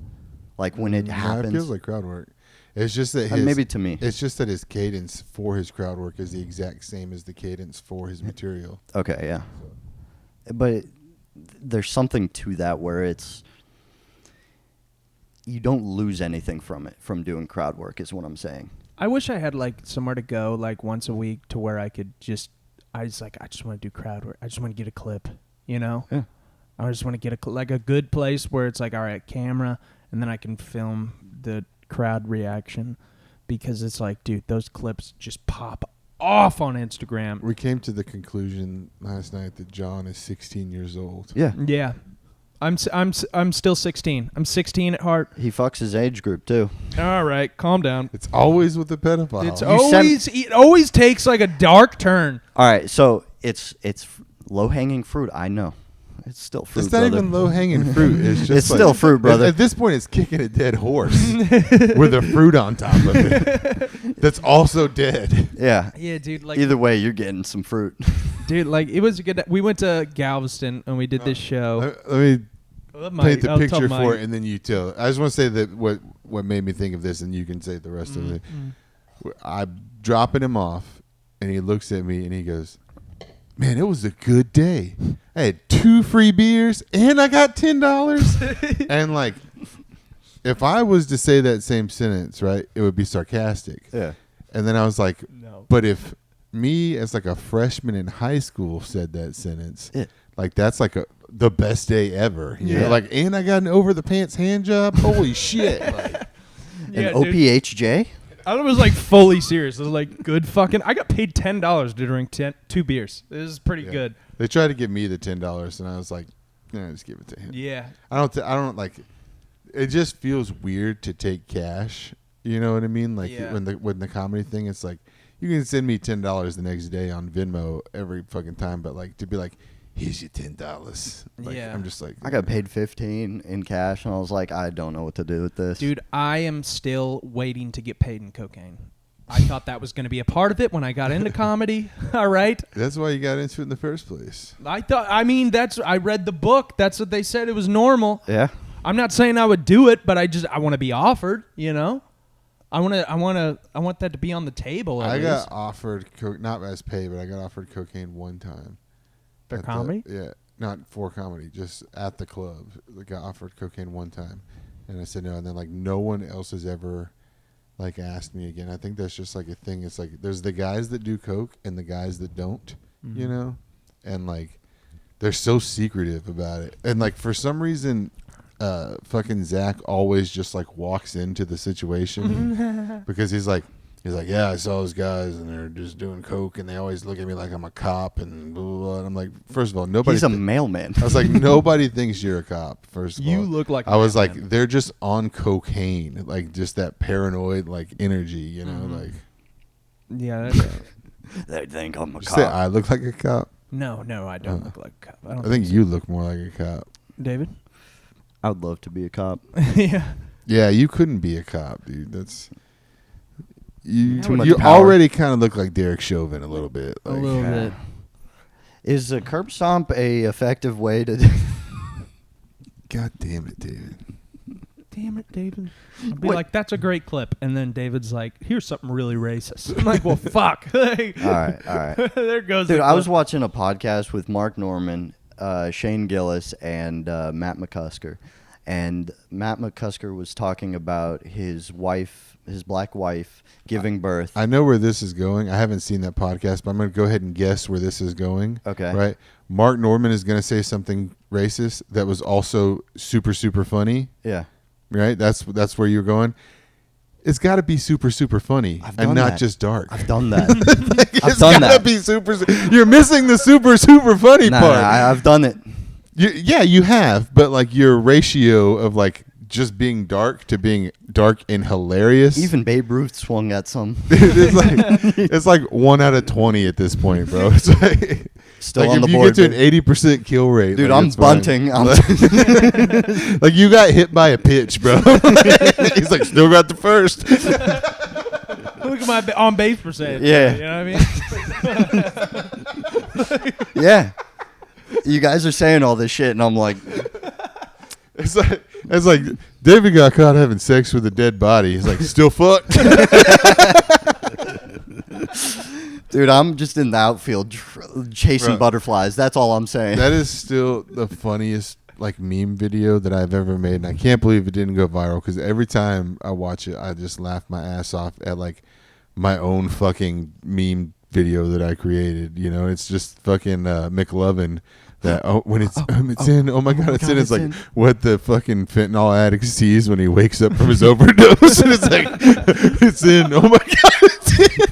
Like when it No, happens. it feels like crowd work. It's just that Maybe to me. It's just that his cadence for his crowd work is the exact same as the cadence for his material. Okay, yeah. But there's something to that where it's you don't lose anything from it from doing crowd work is what I'm saying. I wish I had like somewhere to go like once a week to where I could I just want to do crowd work. I just want to get a clip, you know? Yeah. I just want to get a good place where it's like, all right, camera, and then I can film the crowd reaction because it's like, dude, those clips just pop off on Instagram. We came to the conclusion last night that John is 16 years old. Yeah. Yeah. I'm still 16. I'm 16 at heart. He fucks his age group too. All right, calm down. It's always with the pedophile. It always takes like a dark turn. All right, so it's low hanging fruit. I know, it's still fruit. It's not brother. even low hanging fruit. It's just It's like- still fruit, brother. At this point, it's kicking a dead horse with a fruit on top of it. That's also dead. Yeah. Yeah, dude. Like Either way, you're getting some fruit. dude, like it was a good. We went to Galveston and we did this show. Let me paint the I'll tell picture Mike. for it, and then you tell. I just want to say that what made me think of this, and you can say the rest of it. I'm dropping him off, and he looks at me, and he goes, "Man, it was a good day. I had 2 free beers, and I got $10." And like, if I was to say that same sentence, right, it would be sarcastic. Yeah. And then I was like, No. but if me as like a freshman in high school said that sentence, Yeah. like that's like the best day ever. You know? Yeah. Like, and I got an over the pants hand job. Holy shit. Like, Yeah, An dude. OPHJ? I was like fully serious. It was like good fucking. I got paid $10 to drink 2 beers. This is pretty yeah. good. They tried to give me the $10, and I was like, nah, just give it to him. Yeah. I don't like. It just feels weird to take cash You know what I mean? Like Yeah. when the comedy thing, it's like you can send me $10 the next day on Venmo every fucking time, but like to be like, here's your $10. Like, Yeah. I'm just like, I got paid 15 in cash, and I was like, I don't know what to do with this. Dude, I am still waiting to get paid in cocaine. I thought that was going to be a part of it when I got into comedy. All right. That's why you got into it in the first place. I read the book. That's what they said. It was normal. Yeah. I'm not saying I would do it, but I want to be offered, you know? I want that to be on the table at I least. got offered not as pay, but I got offered cocaine one time. For At comedy? Yeah, not for comedy, just at the club. I got offered cocaine one time, and I said no. And then like no one else has ever like asked me again. I think that's just like a thing. It's like there's the guys that do coke and the guys that don't, you know, and like they're so secretive about it. And like for some reason, fucking Zach always just like walks into the situation because he's like, yeah, I saw those guys and they're just doing coke and they always look at me like I'm a cop and blah, blah, blah. And I'm like, first of all, nobody. He's a mailman. I was like, nobody thinks you're a cop. First of all, You look like I was like, mailman. they're just on cocaine, like just that paranoid like energy, you know, like. Yeah. They think I'm a You cop. say I look like a cop. No, I don't look like a cop. I don't I think so. you look more like a cop. David? I would love to be a cop. Yeah. Yeah, you couldn't be a cop, dude. That's you. Too much You power. already kind of look like Derek Chauvin a little bit. A Like, little bit. Is a curb stomp a effective way to? God damn it, David. Damn it, David. I'll be Wait. like, that's a great clip. And then David's like, here's something really racist. I'm like, well, fuck. All right. There goes Dude, the I was clip. watching a podcast with Mark Norman, Shane Gillis, and Matt McCusker. And Matt McCusker was talking about his wife, his black wife, giving birth. I know where this is going. I haven't seen that podcast, but I'm going to go ahead and guess where this is going. Okay. Right? Mark Norman is going to say something racist that was also super, super funny. Yeah. Right? That's where you're going. It's got to be super, super funny I've and done not that. just dark. I've done that. It's done gotta that. be super. You're missing the super, super funny No, part. I've done it. Yeah, you have, but like your ratio of like just being dark to being dark and hilarious. Even Babe Ruth swung at some. it's like 1 out of 20 at this point, bro. It's like Still like on if the you board. get to an 80% kill rate, Dude, like, I'm it's fine. bunting. Like you got hit by a pitch, bro. He's like, still got the first. Look at my on base percentage. Yeah. You know what I mean? Yeah. You guys are saying all this shit, and I'm like, It's like David got caught having sex with a dead body. He's like, still fucked. dude, I'm just in the outfield chasing Bro. butterflies. That's all I'm saying. That is still the funniest like meme video that I've ever made, and I can't believe it didn't go viral because every time I watch it, I just laugh my ass off at like my own fucking meme video that I created. You know, it's just fucking McLovin. That when it's in, oh my god, it's in. It's like what the fucking fentanyl addict sees when he wakes up from his overdose, and it's like it's in. Oh my god, it's in.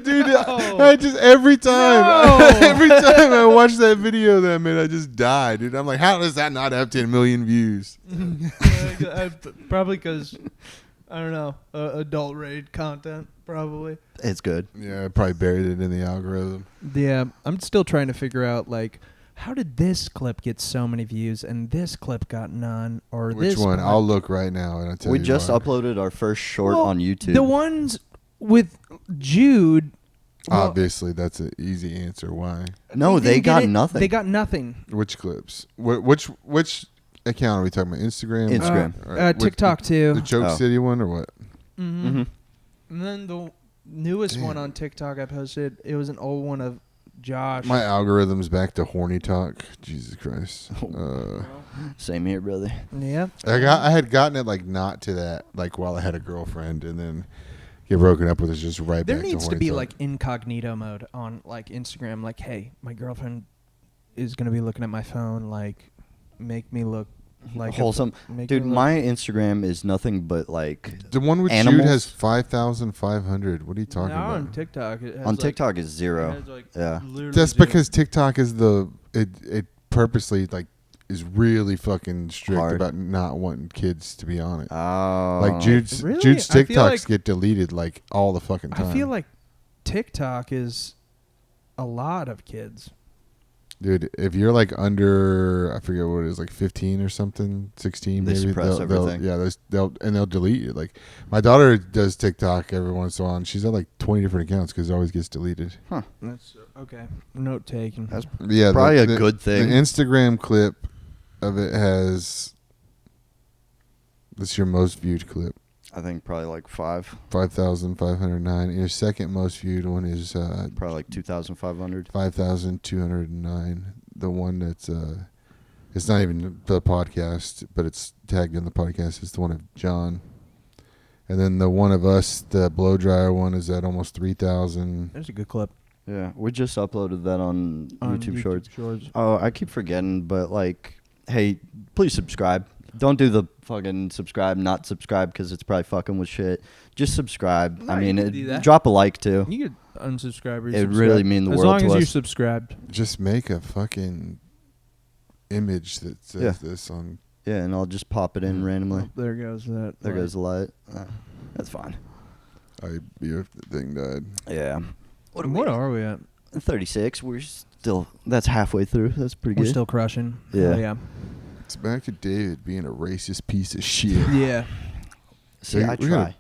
Dude, I just every time I watch that video that I made, I just die, dude. I'm like, how does that not have 10 million views? Probably because, I don't know, adult rated content, probably. It's good. Yeah, I probably buried it in the algorithm. Yeah, I'm still trying to figure out, like, how did this clip get so many views and this clip got none? Or Which this one? clip? I'll look right now and I'll tell We you. just why. uploaded our first short Well, on YouTube. The ones with Jude. well, Obviously, that's an easy answer. Why? No, they didn't get got it. nothing. They got nothing. Which clips? Which account are we talking about? Instagram? Instagram. Or which- TikTok too. The Choke Oh. City one or what? Mm-hmm. Mhm. And then the newest one on TikTok I posted, it was an old one of Josh. My algorithm's back to horny talk. Jesus Christ. Same here, brother. Yeah. I had gotten it like not to that like while I had a girlfriend and then get broken up with is just right There back needs to to horny be talk. like incognito mode on like Instagram. Like, hey, my girlfriend is gonna be looking at my phone. Like, make me look like Wholesome. make Dude, me look- my Instagram is nothing but like The one with animals? Jude has 5,500. What are you talking now about? on TikTok. It has on like- TikTok is it zero. has, like, Yeah. literally That's zero. because TikTok is it purposely like is really fucking strict Hard. about not wanting kids to be on it. Oh. Like Jude's Really? Jude's I feel TikToks like- get deleted like all the fucking time. I feel like TikTok is a lot of kids. Dude, if you're like under, I forget what it is, like 15 or something, 16 They maybe. suppress they'll everything. they'll delete you. Like my daughter does TikTok every once in a while, and she's on like 20 different accounts because it always gets deleted. That's okay. Note taken. That's Yeah, probably a good thing. The Instagram clip of it has. That's your most viewed clip. I think probably like 5,509. Your second most viewed one is probably like 2,500. 5,209. The one that's it's not even the podcast, but it's tagged in the podcast. It's the one of John. And then the one of us, the blow dryer one, is at almost 3,000. There's a good clip Yeah, we just uploaded that on YouTube Shorts. Shorts. Oh, I keep forgetting, but like, hey, please subscribe. Don't do the fucking subscribe, not subscribe, because it's probably fucking with shit. Just subscribe. No, I you mean, can do that. drop a like too. You could unsubscribe or It'd subscribe. really mean the as world long to as you're us. subscribed. Just make a fucking image that says this on. Yeah, and I'll just pop it in randomly. Oh, there goes that. There light. goes the light. That's fine. Your thing died. Yeah. What are we at? 36. We're still. That's halfway through. That's pretty We're good. still crushing. Yeah. Hell yeah. It's back to David being a racist piece of shit. Yeah. See, We I got try.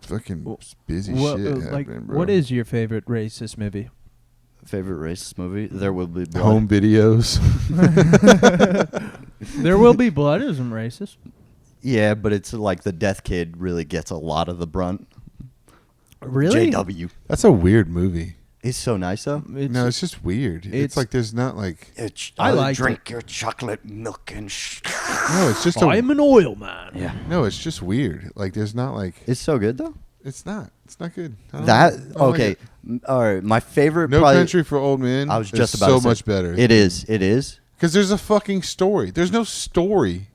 Fucking busy What, shit like, happening, bro. what is your favorite racist movie? Favorite racist movie? There Will Be Blood. home videos? There Will Be Blood isn't racist. Yeah, but it's like the Death Kid really gets a lot of the brunt. Really? JW. That's a weird movie. He's so nice though. No, it's just weird. It's it's- like there's not like I liked drink your chocolate milk and no. It's just I'm an oil man. yeah. no. It's just weird. Like there's not like It's so good though. it's not. It's not good. I don't That like it. I don't like okay. it. All right, my favorite. No probably, Country for Old Men. I was is just about so to say, much better. It is. It is. Because there's a fucking story. There's no story.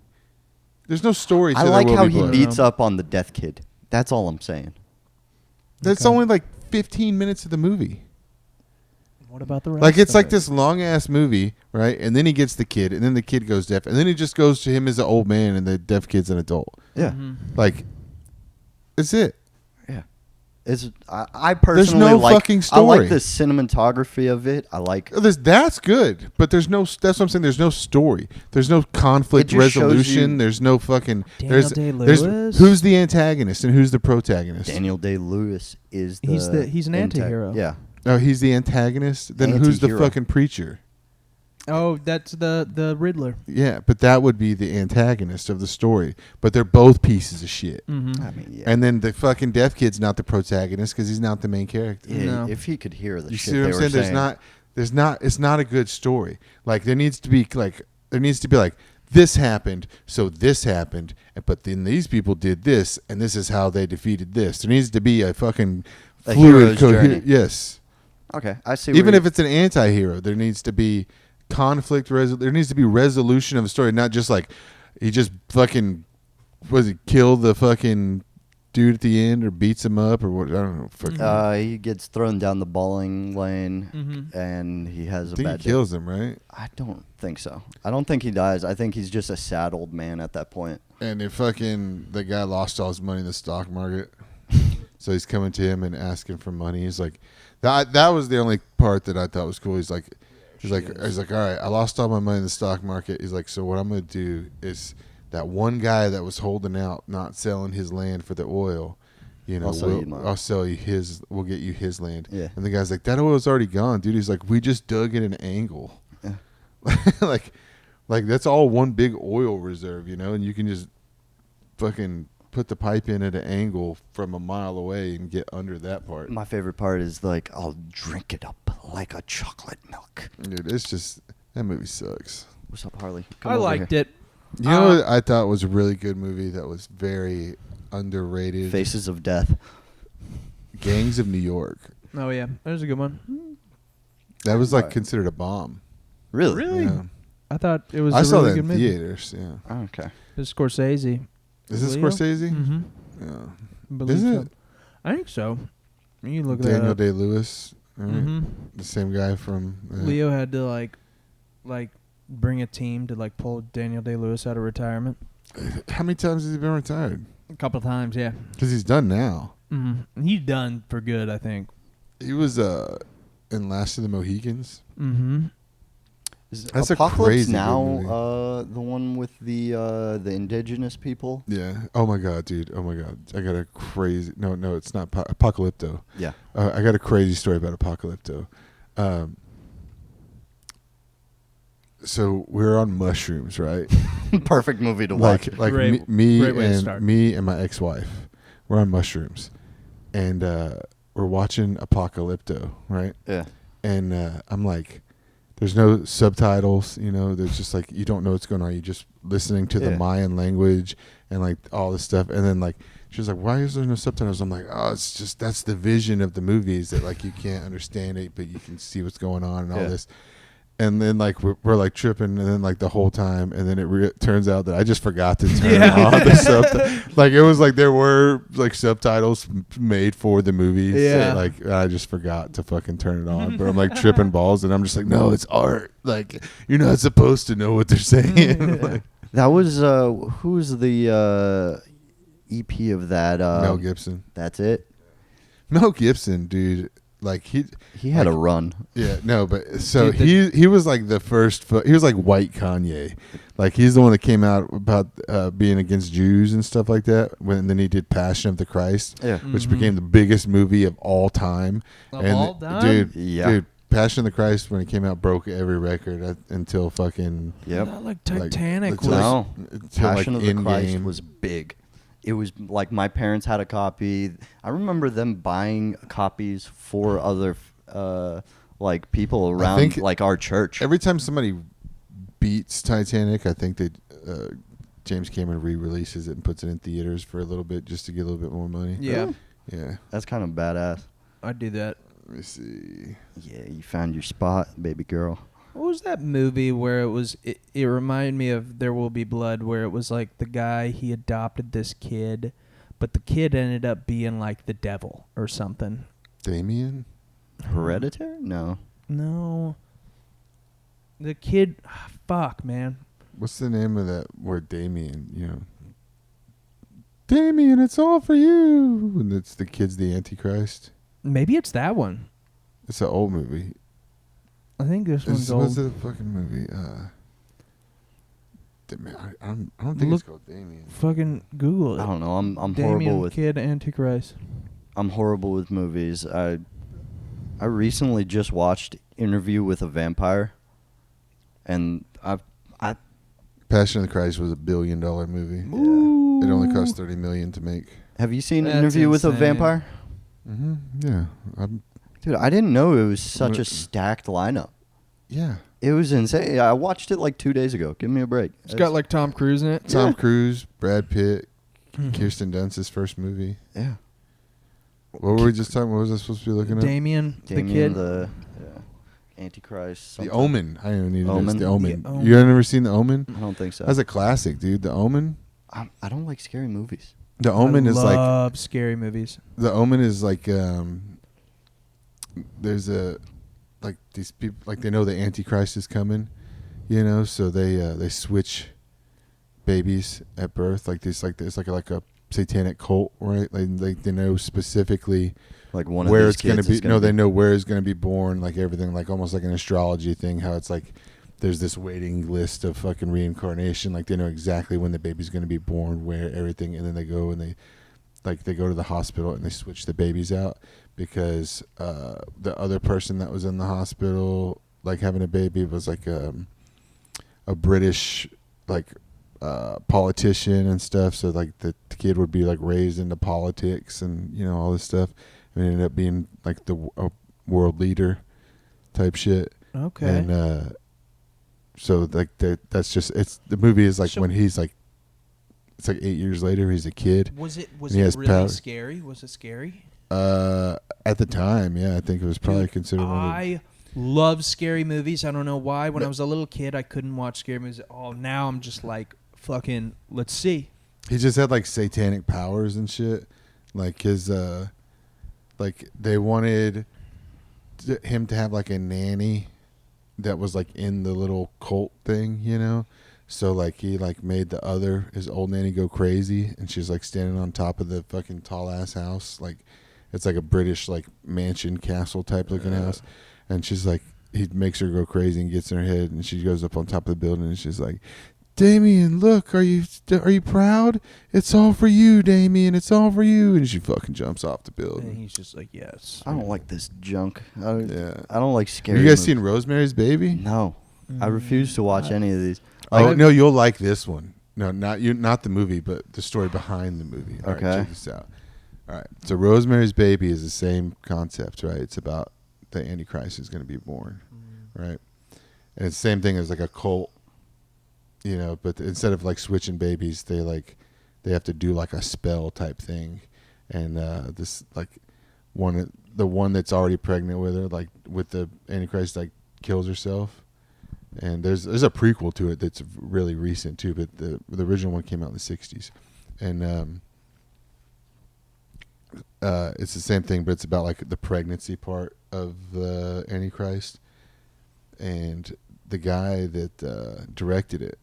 There's no story. To I There like Will how Be he Blood. beats up on the Death Kid. That's all I'm saying. That's Okay. only like 15 minutes of the movie. What about the rest? Like it's of like it? this long ass movie, right? And then he gets the kid, and then the kid goes deaf, and then he just goes to him as an old man, and the deaf kid's an adult. Yeah. Mhm. Like, that's it. Yeah. It's I personally no like fucking I like story. the cinematography of it. I like That's good, but there's no. That's what I'm saying. There's no story. There's no conflict It just shows resolution. you- There's no fucking. Daniel There's Day-Lewis? who's the antagonist and who's the protagonist. Daniel Day-Lewis is the He's an anti-hero. Yeah. Oh, he's the antagonist. Then who's the Anti-hero. fucking preacher? Oh, that's the Riddler. Yeah, but that would be the antagonist of the story. But they're both pieces of shit. Mm-hmm. I mean, yeah. And then the fucking deaf kid's not the protagonist because he's not the main character. Yeah, No. if he could hear the You shit see what they I'm were saying? saying. It's not a good story. Like there needs to be like this happened, so this happened, but then these people did this, and this is how they defeated this. There needs to be a fucking A fluid, hero's journey. yes. Okay, I see. Even where if it's an anti-hero, there needs to be conflict. There needs to be resolution of a story, not just like he just fucking kill the fucking dude at the end or beats him up or what? I don't know. Fucking, he gets thrown down the bowling lane Mhm. and he has I a think bad he kills him, right? I don't think so. I don't think he dies. I think he's just a sad old man at that point. And if fucking the guy lost all his money in the stock market, so he's coming to him and asking for money. He's like, that was the only part that I thought was cool. He's like, all right, I lost all my money in the stock market. He's like, so what I'm gonna do is that one guy that was holding out, not selling his land for the oil. You know, I'll sell you his. We'll get you his land. Yeah. And the guy's like, that oil's already gone, dude. He's like, we just dug in an angle. Yeah. like that's all one big oil reserve, you know, and you can just fucking put the pipe in at an angle from a mile away and get under that part. My favorite part is like, I'll drink it up like a chocolate milk. Dude, it's just that movie sucks. What's up, Harley? I liked it. You know what I thought was a really good movie that was very underrated? Faces of Death. Gangs of New York. Oh yeah, that was a good one. That was like Right. considered a bomb. Really? Really? Yeah. I thought it was. I a saw really that good in movie. theaters. Yeah. Oh, okay. It's Scorsese. Is this Leo? Scorsese? Mm-hmm. Yeah. Is it? I think so. You can look that Daniel up. Day-Lewis. Right? Mm-hmm. The same guy from. Leo had to like bring a team to like pull Daniel Day-Lewis out of retirement? How many times has he been retired? A couple times, yeah. Because he's done now. He's done for good, I think. He was in Last of the Mohicans. Mm-hmm. Is That's a Apocalypse crazy good Now movie. the one with the indigenous people? Yeah. Oh my god, dude. Oh my god. I got a crazy. No, it's not Apocalypto. Yeah. I got a crazy story about Apocalypto. So we were on mushrooms, right? Perfect movie to watch. Like Great me way to start. and my ex-wife, we're on mushrooms, and we're watching Apocalypto, right? Yeah. And I'm like, there's no subtitles, you know. There's just like you don't know what's going on. You're just listening to the Yeah. Mayan language and like all this stuff. And then like she was like, "Why is there no subtitles?" I'm like, "Oh, it's just that's the vision of the movies that like you can't understand it, but you can see what's going on and all Yeah. this." And then like we're like tripping, and then like the whole time, and then it turns out that I just forgot to turn on the subtitles. Like it was like there were like subtitles made for the movies. Yeah. So, like I just forgot to fucking turn it on. But I'm like tripping balls, and I'm just like, no, it's art. Like you're not supposed to know what they're saying. Like, That was who's the EP of that? Mel Gibson. That's it. Mel Gibson, dude. Like He had like, a run. Yeah, no, but so Dude, he was like the first. He was like white Kanye, like he's the one that came out about being against Jews and stuff like that. And then he did Passion of the Christ, Yeah. which became the biggest movie of all time. Of and all time? dude, Passion of the Christ when it came out broke every record until fucking Yep. Not like Titanic until, was. No. until, Passion like, of the Christ Endgame. was big. It was like my parents had a copy. I remember them buying copies for other like people around think like our church. Every time somebody beats Titanic, I think they James Cameron re-releases it and puts it in theaters for a little bit just to get a little bit more money. Yeah, Yeah. That's kind of badass. I'd do that. Let me see. Yeah, you found your spot, baby girl. What was that movie where it was? It reminded me of There Will Be Blood, where it was like the guy, he adopted this kid, but the kid ended up being like the devil or something. Damien? Hereditary? No. No. The kid, fuck, man. What's the name of that word Damien, you know? Damien, it's all for you. And it's the kid's the Antichrist. Maybe it's that one. It's an old movie. I think this one's What's old. the fucking movie? I don't think Look- it's called Damien. Fucking Google it. I don't know. I'm Damien horrible with Kid Antichrist. I'm horrible with movies. I recently just watched Interview with a Vampire, and I Passion of the Christ was $1 billion movie. Ooh. It only cost $30 million to make. have you seen That's Interview with a insane. Vampire? Mm-hmm. Yeah. Dude, I didn't know it was such a stacked lineup. Yeah. It was insane. I watched it like 2 days ago. Give me a break. It's got like Tom Cruise in it. Tom Yeah. Cruise, Brad Pitt, Kirsten Dunst's first movie. Yeah. What were we just talking? What was I supposed to be looking at? Damien, the Damien, kid. the Antichrist. The something. Omen. I don't need Omen? It's The Omen. The Omen. You ever seen The Omen? I don't think so. That's a classic, dude. The Omen. I don't like scary movies. The Omen I is like love scary movies. The Omen is like there's a like these people like they know the Antichrist is coming, you know, so they switch babies at birth like this like there's like a satanic cult, right? Like they know specifically Like one where of it's these going to kids be. is No, they know where it's going to be born, like everything, like almost like an astrology thing. How it's like there's this waiting list of fucking reincarnation. Like they know exactly when the baby's going to be born, where everything, and then they go and they go to the hospital and they switch the babies out because the other person that was in the hospital, like having a baby, was like a British like politician and stuff. So like the kid would be like raised into politics and you know all this stuff. And ended up being like the world leader type shit. Okay. And so like that's just it's the movie is like So- when he's like it's like 8 years later he's a kid. Was it And he has really power. scary? Was it scary? At the time, yeah, I think it was probably Dude, considered one of the, I love scary movies. I don't know why. When I was a little kid, I couldn't watch scary movies. Oh, now I'm just like, fucking, let's see. he just had like satanic powers and shit. Like his like they wanted him to have like a nanny that was like in the little cult thing, you know. So like he like made his old nanny go crazy, and she's like standing on top of the fucking tall ass house, like it's like a British like mansion castle type looking house, and she's like he makes her go crazy and gets in her head, and she goes up on top of the building, and she's like, Damien, look, are you proud? It's all for you, Damien. It's all for you. And she fucking jumps off the And building. he's just like, yes. I don't like this junk. I Yeah. don't like scary. You guys movies. seen Rosemary's Baby? No, I refuse to watch any of these. Oh Like, no, you'll like this one. No, not you, not the movie, but the story behind the movie. All right, Okay. check this out. All right, so Rosemary's Baby is the same concept, right? It's about the Antichrist is going to be born, right? And it's the same thing as like a cult, you know. But instead of like switching babies, they have to do like a spell type thing, and this like the one that's already pregnant with her, like with the Antichrist, like kills herself. And there's a prequel to it that's really recent too, but the original one came out in the 60s, and it's the same thing, but it's about like the pregnancy part of the Antichrist, and the guy that directed it.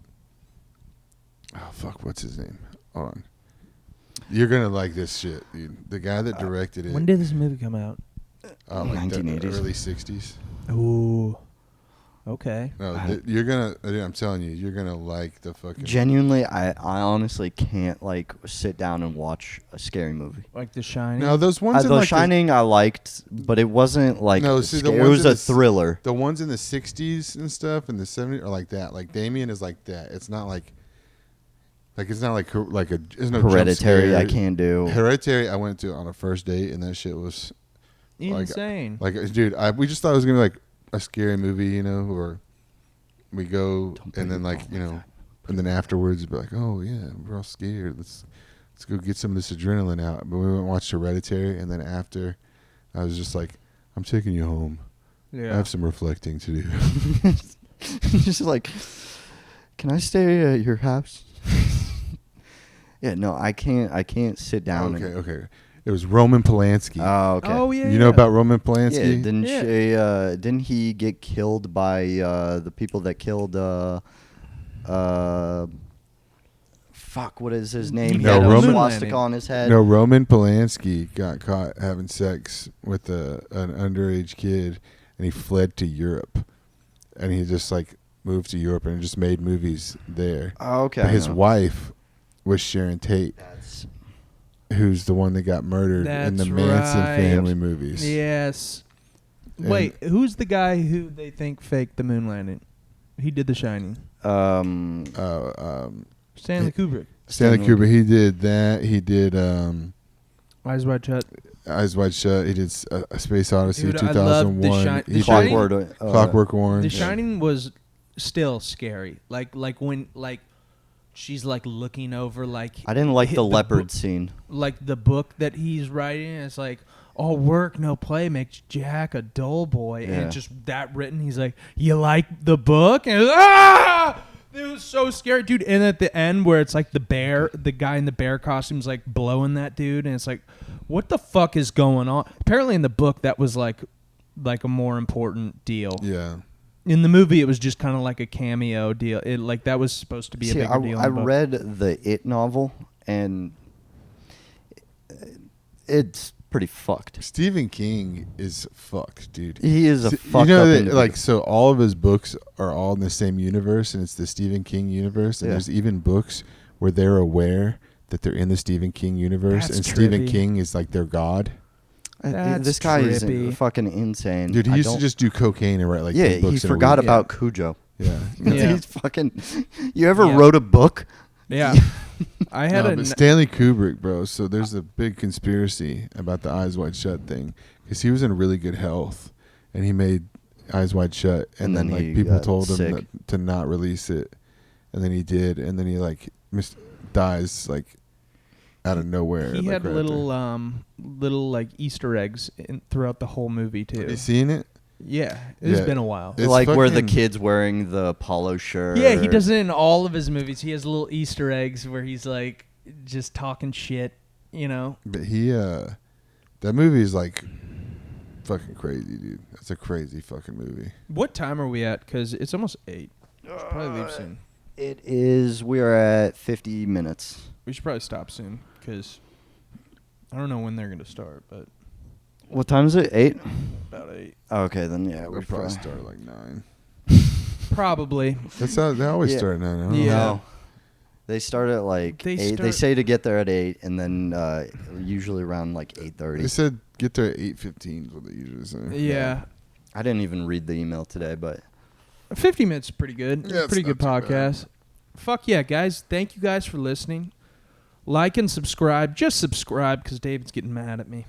Oh fuck, what's his name? Hold on, you're gonna like this shit, dude. The guy that directed it. When did this movie come out? Like the 1980s. early 60s. Ooh. Okay. No, you're gonna. I'm telling you, you're gonna like the fucking. Genuinely, I honestly can't like sit down and watch a scary movie. Like The Shining? No, those ones in The like Shining I liked, but it wasn't like No, see, the scary. It ones was in a the thriller. the ones in the 60s and stuff and the 70s are like that. Like Damien is like that. It's not like it's not like a there's no jump Hereditary, I scare. can't do. Hereditary, I went to on a first date, and that shit was Insane. like dude. We just thought it was gonna be like a scary movie, you know, or we go and then like you know, and then afterwards be like, oh yeah, we're all scared. Let's go get some of this adrenaline out. But we went and watched Hereditary, and then after, I was just like, I'm taking you home. Yeah. I have some reflecting to do. Just like, can I stay at your house? Yeah, no, I can't sit down. Okay. It was Roman Polanski. Oh, okay. Oh, yeah. You know about Roman Yeah, Polanski? didn't he get killed by the people that killed fuck, what is his name? He No, had a Roman- swastika on his head. No, Roman Polanski got caught having sex with an underage kid, and he fled to Europe, and he just like moved to Europe and just made movies there. Oh, okay. But his I know. wife was Sharon Tate, That's who's the one that got murdered in the That's Manson right. family movies. Yes. And- Wait, who's the guy who they think faked the moon landing? He did The Shining. Stanley Kubrick. Stanley Stanley. Kubrick. He did that. He did Eyes Wide Shut. Eyes Wide Shut. He did a Space Odyssey, Dude, I love The 2001. The He Shining- did Clockwork Orange. The Shining was still scary. Like when she's like looking over like I didn't like hit the leopard book- scene. like the book that he's writing. It's like all work no play makes Jack a dull boy, Yeah. and just that written. He's like, you like the book? And it was so scary, dude. And at the end where it's like the guy in the bear costume's like blowing that dude, and it's like, what the fuck is going on? Apparently in the book that was like a more important deal. Yeah. In the movie, it was just kind of like a cameo deal. It like that was supposed to be a bigger deal. I in the book. read the It novel, and it's pretty fucked. Stephen King is fucked, dude. He is a So- fucked you know up that, individual. like, so all of his books are all in the same universe, and it's the Stephen King universe. And Yeah. there's even books where they're aware that they're in the Stephen King universe, That's and Stephen trippy. King is like their god. That's This guy is trippy. fucking insane. Dude, he I used to don't- just do cocaine and write like yeah, 10 books he in a forgot week. about Cujo. Yeah. Yeah. He's fucking. You ever Yeah. wrote a book? Yeah, I had No, a but Stanley Kubrick, bro. So there's a big conspiracy about the Eyes Wide Shut thing, because he was in really good health, and he made Eyes Wide Shut, and, And then then like he people got told him sick. to not release it, and then he did, and then he like dies like out of nowhere. He like, had right little like Easter eggs throughout the whole movie there. too. Have you seen it? Yeah, it's Yeah. been a while. It's like where the fucking- kid's wearing the polo shirt. Yeah, he does it in all of his movies. He has little Easter eggs where he's like just talking shit, you know. But he that movie is like fucking crazy, dude. That's a crazy fucking movie. What time are we at? Because it's almost 8. We should probably leave soon. It is. We are at 50 minutes. We should probably stop soon because I don't know when they're gonna start, but What time is it? 8. about 8. Okay, then yeah, We'll probably start at like 9. Probably. That's how they always Yeah. start at 9. I don't Yeah. know. No. They start at like They 8. They start- say to get there at 8, and then usually around like They 8:30. said get there at 8:15 is what they usually say. Yeah. I didn't even read the email today, but 50 minutes is pretty good. Yeah, it's Pretty good not too bad. podcast. Fuck yeah, guys. Thank you guys for listening. Like and subscribe. Just subscribe because David's getting mad at me.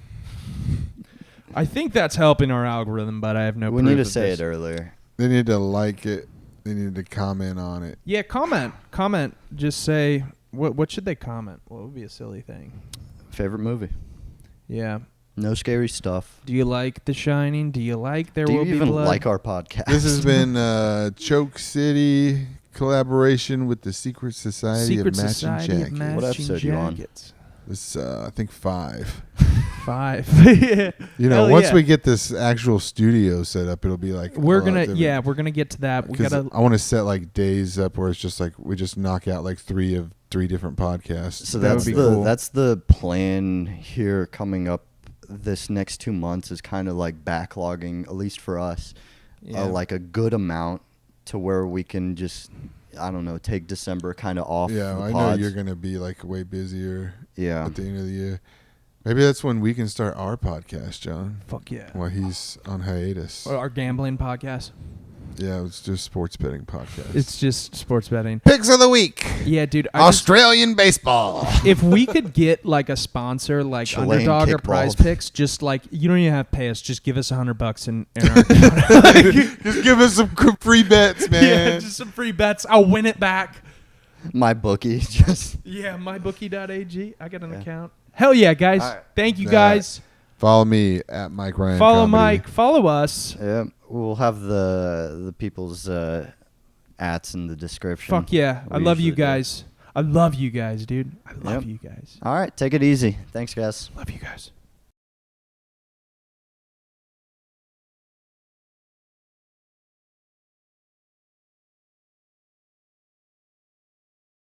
I think that's helping our algorithm, but I have no we proof need to of say this. it earlier. They need to like it. They need to comment on it. Yeah, comment. Just say, what should they comment? What would be a silly thing? Favorite movie? Yeah. No scary stuff. Do you like The Shining? Do you like There Do Will you Be even Blood? like our podcast? This has been Choke City collaboration with the Secret Society Secret of Matching Society Jackets. of Matching What episode you on? Jackets. This I think 5. 5. Yeah. You know, Hell once yeah. we get this actual studio set up, it'll be like We're a lot gonna different. we're gonna get to that. We 'Cause gotta I want to set like days up where it's just like we just knock out like 3 different podcasts. So That that's would the be cool. that's the plan here coming up. This next 2 months is kind of like backlogging, at least for us, yeah. like a good amount to where we can just, I don't know, take December kind of off. Yeah, the I know pods. you're gonna be like way busier Yeah. at the end of the year. Maybe that's when we can start our podcast, John. Fuck yeah. While he's on hiatus. Or our gambling podcast. Yeah, it's just sports betting podcast. It's just sports betting. Picks of the week. Yeah, dude. Australian baseball. If we could get like a sponsor like Chilean Underdog or kickball. Prize Picks, just like you don't even have to pay us, just give us $100 in our account. Just give us some free bets, man. Yeah, just some free bets. I'll win it back. My bookie just. Yeah, mybookie.ag. I got an Yeah. account. Hell yeah, guys. All right. Thank you Nah. guys. Follow me at Mike Ryan. Follow Comedy. Mike. Follow us. Yeah, we'll have the people's ats in the description. Fuck yeah. I We love you usually do. guys. I love you guys, dude. I love Yep. you guys. All right, take it easy. Thanks, guys. Love you guys.